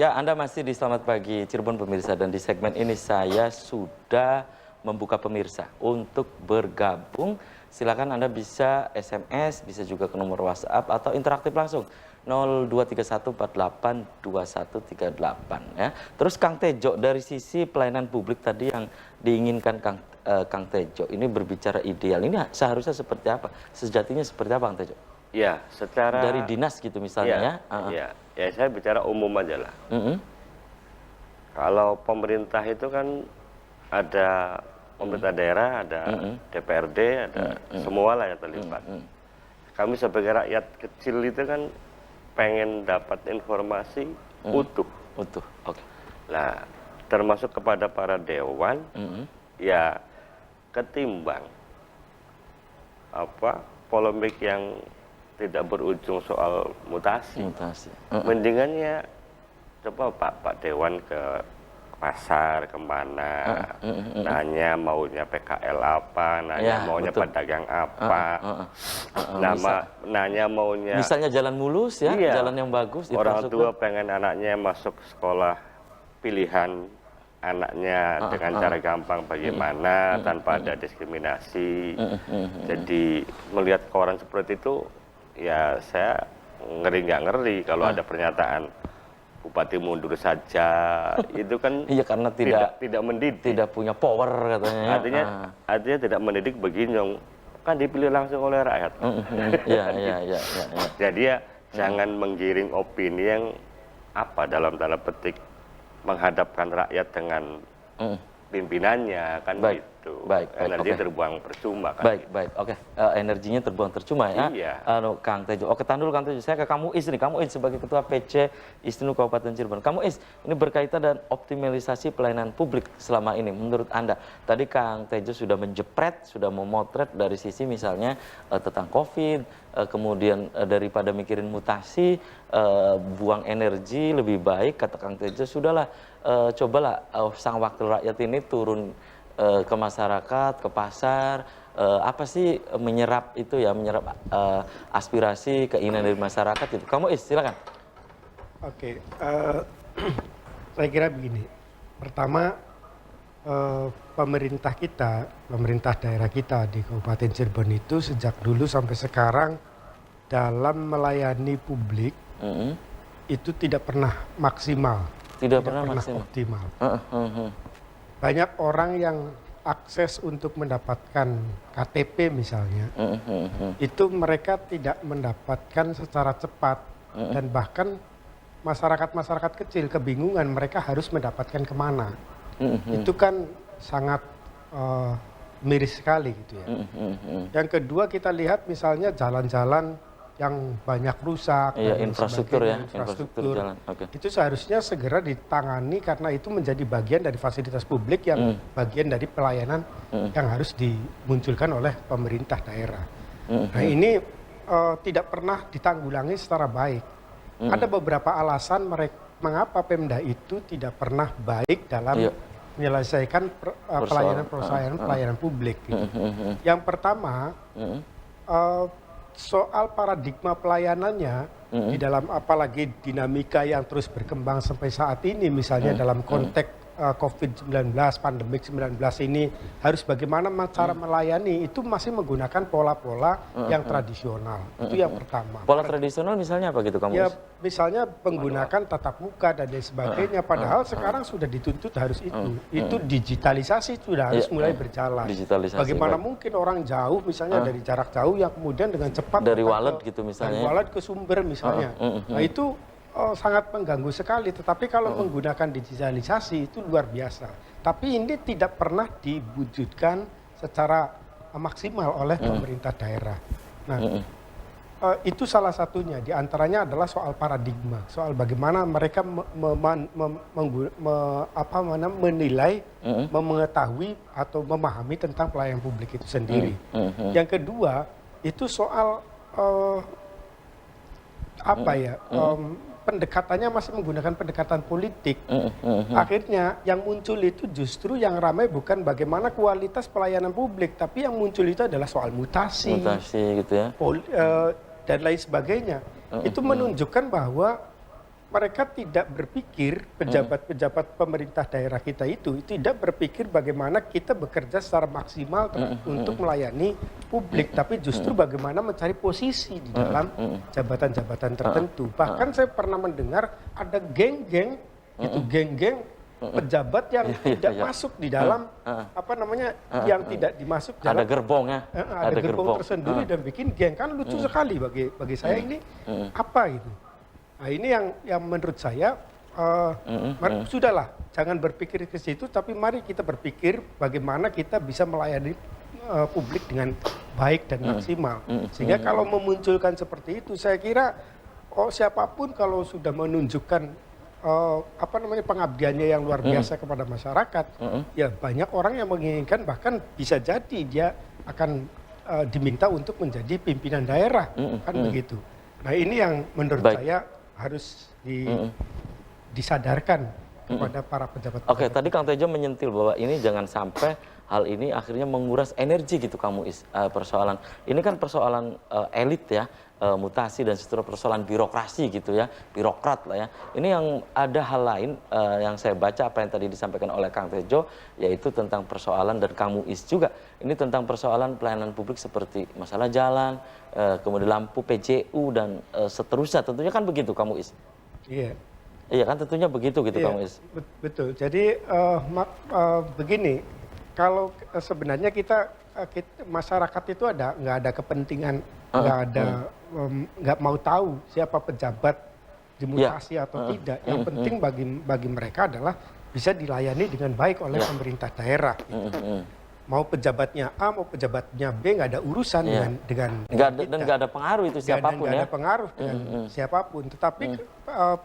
Ya, Anda masih di Selamat Pagi Cirebon pemirsa, dan di segmen ini saya sudah membuka pemirsa untuk bergabung. Silakan Anda bisa SMS, bisa juga ke nomor WhatsApp atau interaktif langsung 0231482138 ya. Terus Kang Tejo, dari sisi pelayanan publik tadi yang diinginkan Kang Tejo ini berbicara ideal, ini seharusnya seperti apa? Sejatinya seperti apa, Kang Tejo? Ya, secara Dari dinas gitu misalnya ya saya bicara umum aja lah. Kalau pemerintah itu kan ada pemerintah daerah, ada DPRD, ada semua lah yang terlibat. Kami sebagai rakyat kecil itu kan pengen dapat informasi utuh. Utuh, oke. Nah, termasuk kepada para dewan, ya ketimbang polemik yang tidak berujung soal mutasi. Mendingan ya coba Pak Dewan ke pasar kemana, nanya maunya PKL apa, nanya maunya pedagang apa, nanya maunya misalnya jalan mulus ya, jalan yang bagus. Orang tua pengen anaknya masuk sekolah pilihan anaknya dengan cara gampang bagaimana tanpa ada diskriminasi. Jadi melihat koran seperti itu, ya saya nggak ngeri kalau ada pernyataan bupati mundur saja. Itu kan iya, karena tidak mendidik, tidak punya power katanya. Artinya tidak mendidik begini, kan dipilih langsung oleh rakyat. Jadi ya jangan menggiring opini yang dalam tanda petik menghadapkan rakyat dengan pimpinannya, kan gitu. Energi terbuang percuma kan. Energinya terbuang percuma ya. Iya. Kang Tejo. Oke, tahan dulu Kang Tejo. Saya ke Kamu Is nih. Kamu Is sebagai Ketua PC Isnu Kabupaten Cirebon. Kamu Is, ini berkaitan dengan optimalisasi pelayanan publik selama ini. Menurut Anda, tadi Kang Tejo sudah menjepret, sudah memotret dari sisi misalnya tentang COVID, kemudian daripada mikirin mutasi, buang energi lebih baik, kata Kang Tejo, sudahlah cobalah sang wakil rakyat ini turun ke masyarakat, ke pasar, apa sih menyerap itu ya, menyerap aspirasi, keinginan dari masyarakat itu. Kamu silakan. Oke, saya kira begini. Pertama, pemerintah daerah kita di Kabupaten Cirebon itu sejak dulu sampai sekarang dalam melayani publik itu tidak pernah maksimal, tidak pernah optimal. Banyak orang yang akses untuk mendapatkan KTP misalnya, itu mereka tidak mendapatkan secara cepat, dan bahkan masyarakat kecil kebingungan mereka harus mendapatkan kemana. Itu kan sangat miris sekali gitu ya. Yang kedua, kita lihat misalnya jalan-jalan yang banyak rusak, infrastruktur jalan. Itu seharusnya segera ditangani karena itu menjadi bagian dari fasilitas publik yang bagian dari pelayanan yang harus dimunculkan oleh pemerintah daerah. Nah ini tidak pernah ditanggulangi secara baik. Ada beberapa alasan mengapa Pemda itu tidak pernah baik dalam menyelesaikan pelayanan publik. Gitu. Yang pertama, soal paradigma pelayanannya di dalam, apalagi dinamika yang terus berkembang sampai saat ini, misalnya dalam konteks COVID-19, pandemik 19 ini, harus bagaimana cara melayani, itu masih menggunakan pola-pola yang tradisional. Itu yang pertama. Pola tradisional misalnya apa gitu kamu? Ya, misalnya menggunakan tatap muka dan lain sebagainya, padahal sekarang sudah dituntut harus itu. Itu digitalisasi sudah harus mulai berjalan. Bagaimana mungkin orang jauh, misalnya dari jarak jauh, yang kemudian dengan cepat dari wallet gitu misalnya. Dari wallet ke sumber misalnya. Nah itu sangat mengganggu sekali, tetapi kalau menggunakan digitalisasi itu luar biasa. Tapi ini tidak pernah diwujudkan secara maksimal oleh pemerintah daerah. Nah, itu salah satunya. Di antaranya adalah soal paradigma, soal bagaimana mereka menilai, mengetahui atau memahami tentang pelayanan publik itu sendiri. Yang kedua, itu soal pendekatannya masih menggunakan pendekatan politik. Akhirnya yang muncul itu justru yang ramai bukan bagaimana kualitas pelayanan publik, tapi yang muncul itu adalah soal mutasi gitu ya. Dan lain sebagainya. Itu menunjukkan bahwa mereka tidak berpikir, pejabat-pejabat pemerintah daerah kita itu tidak berpikir bagaimana kita bekerja secara maksimal untuk melayani publik, tapi justru bagaimana mencari posisi di dalam jabatan-jabatan tertentu. Bahkan saya pernah mendengar ada geng-geng, itu geng-geng pejabat yang tidak masuk di dalam apa namanya, yang tidak dimasuk ada gerbongnya, ada gerbong tersendiri dan bikin geng. Kan lucu sekali bagi saya ini apa itu. Nah, ini yang menurut saya sudahlah, jangan berpikir ke situ, tapi mari kita berpikir bagaimana kita bisa melayani publik dengan baik dan maksimal. Sehingga kalau memunculkan seperti itu, saya kira siapapun kalau sudah menunjukkan apa namanya, pengabdiannya yang luar biasa kepada masyarakat, ya banyak orang yang menginginkan, bahkan bisa jadi dia akan diminta untuk menjadi pimpinan daerah, kan begitu. Nah, ini yang menurut saya harus disadarkan kepada para pejabat. Oke, tadi Kang Tejo menyentil bahwa ini jangan sampai hal ini akhirnya menguras energi gitu, kamu persoalan. Ini kan persoalan elit ya, mutasi dan seterusnya, persoalan birokrasi gitu ya, birokrat lah ya. Ini yang ada hal lain yang saya baca apa yang tadi disampaikan oleh Kang Tejo, yaitu tentang persoalan, dan kamu juga. Ini tentang persoalan pelayanan publik seperti masalah jalan, kemudian lampu PJU dan seterusnya. Tentunya kan begitu, kamu Iya. Iya kan, tentunya begitu gitu, kamu Betul. Jadi begini, kalau sebenarnya kita masyarakat itu nggak ada kepentingan, nggak mau tahu siapa pejabat dimutasi atau tidak. Yang penting bagi mereka adalah bisa dilayani dengan baik oleh pemerintah daerah. Gitu. Mau pejabatnya A, mau pejabatnya B, nggak ada urusan dengan dan nggak ada pengaruh itu siapapun nggak ada pengaruh dengan siapapun. Tetapi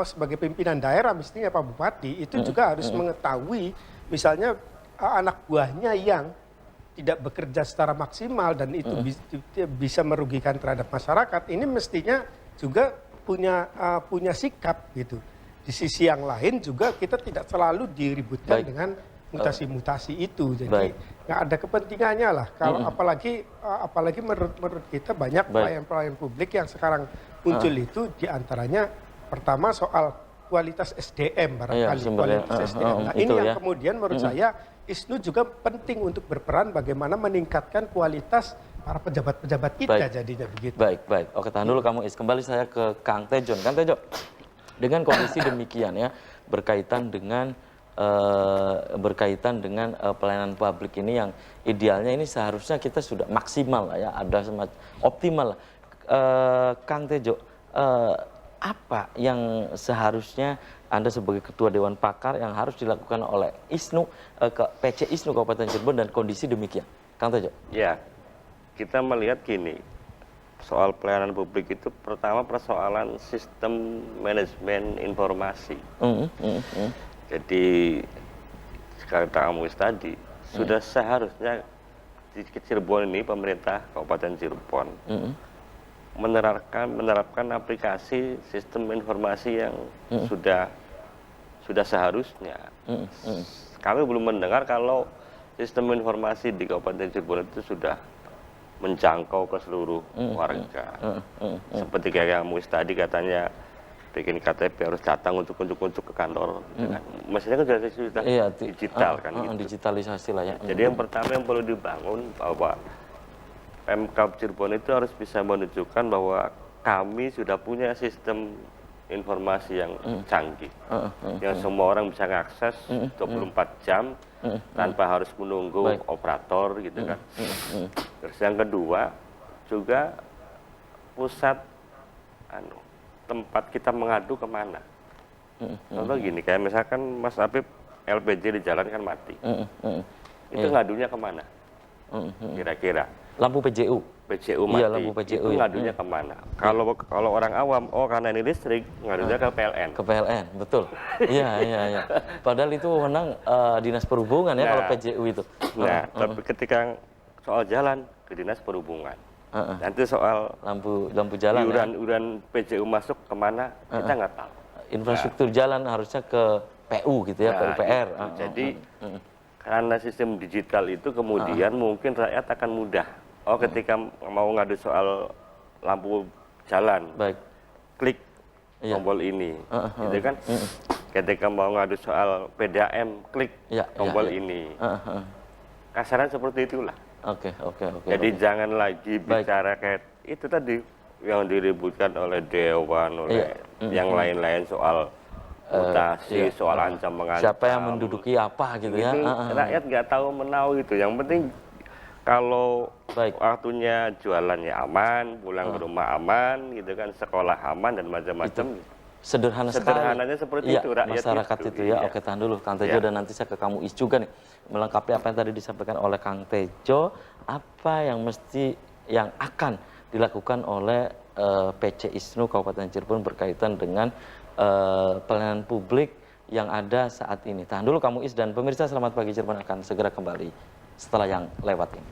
sebagai pimpinan daerah, mestinya Pak Bupati itu juga harus mengetahui, misalnya anak buahnya yang tidak bekerja secara maksimal dan itu bisa merugikan terhadap masyarakat, ini mestinya juga punya sikap gitu. Di sisi yang lain juga kita tidak selalu diributkan dengan mutasi-mutasi itu, jadi nggak ada kepentingannya lah. Kalau apalagi menurut kita banyak pelayan-pelayan publik yang sekarang muncul itu, diantaranya pertama soal kualitas SDM barangkali, kualitas SDM. Nah, ini yang kemudian menurut saya ISNU juga penting untuk berperan bagaimana meningkatkan kualitas para pejabat-pejabat kita, jadinya begitu. Baik. Oke, tahan dulu kamu Kembali saya ke Kang Tejo. Kang Tejo, dengan kondisi demikian ya, berkaitan dengan pelayanan publik ini yang idealnya ini seharusnya kita sudah maksimal lah ya, ada semacam optimal lah. Kang Tejo, apa yang seharusnya Anda sebagai Ketua Dewan Pakar yang harus dilakukan oleh ISNU, PC ISNU Kabupaten Cirebon, dan kondisi demikian, Kang Tejo? Ya, kita melihat gini, soal pelayanan publik itu pertama persoalan sistem manajemen informasi. Jadi kata kamu tadi, sudah seharusnya di Cirebon ini, pemerintah Kabupaten Cirebon menerapkan aplikasi sistem informasi yang sudah seharusnya. Kami belum mendengar kalau sistem informasi di Kabupaten Cirebon itu sudah menjangkau ke seluruh warga. Seperti kayak kamu tadi katanya bikin KTP harus datang untuk ke kantor. Maksudnya kan sudah digital kan gitu. Digitalisasi lah ya. Jadi yang pertama yang perlu dibangun bahwa Pemkab Cirebon itu harus bisa menunjukkan bahwa kami sudah punya sistem informasi yang canggih, yang semua orang bisa mengakses 24 jam tanpa harus menunggu operator gitu kan. Terus yang kedua juga pusat tempat kita mengadu kemana. Contoh gini, kayak misalkan Mas Habib LPG di jalan kan mati, itu ngadunya kemana kira-kira? Lampu PJU mati. Iya, lampu PJU itu ngadunya kemana? Kalau orang awam, karena ini listrik, ngadunya ke PLN. Ke PLN, betul. Iya. Padahal itu wewenang Dinas Perhubungan ya, kalau PJU itu. Nah, tapi ketika soal jalan ke Dinas Perhubungan. Nanti soal lampu jalan. Iuran PJU masuk kemana? Kita nggak tahu. Infrastruktur jalan harusnya ke PU gitu ya, PUPR. Jadi karena sistem digital itu kemudian mungkin rakyat akan mudah. Ketika mau ngadu soal lampu jalan, klik Iya. tombol ini, gitu kan? Ketika mau ngadu soal PDAM, klik tombol ini. Kasaran seperti itulah. Oke. Jadi jangan lagi bicara kayak itu tadi yang diributkan oleh Dewan, oleh yang lain-lain soal mutasi, soal ancam mengancam. Siapa yang menduduki apa gitu ya? Rakyat nggak tahu menau gitu. Yang penting kalau waktunya jualannya aman, pulang ke rumah aman, gitu kan, sekolah aman dan macam-macam. Sederhananya seperti itu rakyat masyarakat itu ya. Oke, tahan dulu Kang Tejo dan nanti saya ke kamu Is juga nih melengkapi apa yang tadi disampaikan oleh Kang Tejo, apa yang akan dilakukan oleh PC ISNU Kabupaten Cirebon berkaitan dengan pelayanan publik yang ada saat ini. Tahan dulu kamu Is dan pemirsa, Selamat Pagi Cirebon akan segera kembali setelah yang lewat ini.